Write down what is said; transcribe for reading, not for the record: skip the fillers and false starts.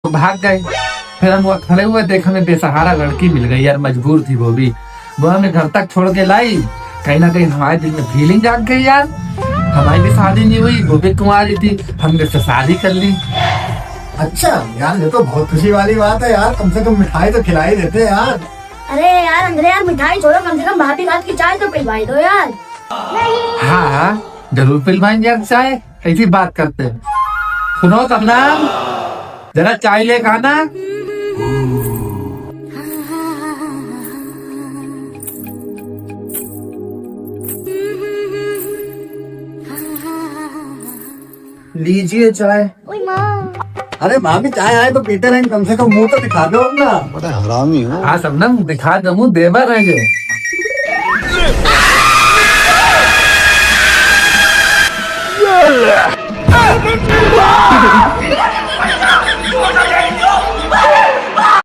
तो भाग गए। फिर हम वहाँ खड़े हुए देखे, हमें बेसहारा लड़की मिल गई यार, मजबूर थी वो भी। वो हमें घर तक छोड़ के लाई। कहीं ना कहीं हमारे दिल में फीलिंग जाग गई यार। हमारी भी शादी नहीं हुई, वो भी कुंवारी थी, हमने उससे शादी कर ली। अच्छा यार, ये तो बहुत खुशी वाली बात है यार। कम से कम मिठाई तो खिला ही देते यार। अरे यार अंदर यार, मिठाई छोड़ो, कम से कम भाभी हाथ की चाय तो पिलवाई दो यार। हाँ हाँ जरूर पिलवाएंगे यार चाय, ऐसी बात करते हैं। सुनो सपना, जरा चाय लेकर आना। लीजिए चाय। ओए माँ। अरे भाभी चाय आए तो पीते रहें, कम से कम मुंह तो दिखा दो अपना। बड़ा हरामी हो। हाँ सबनम, दिखा दो मुँह, देवर है जो।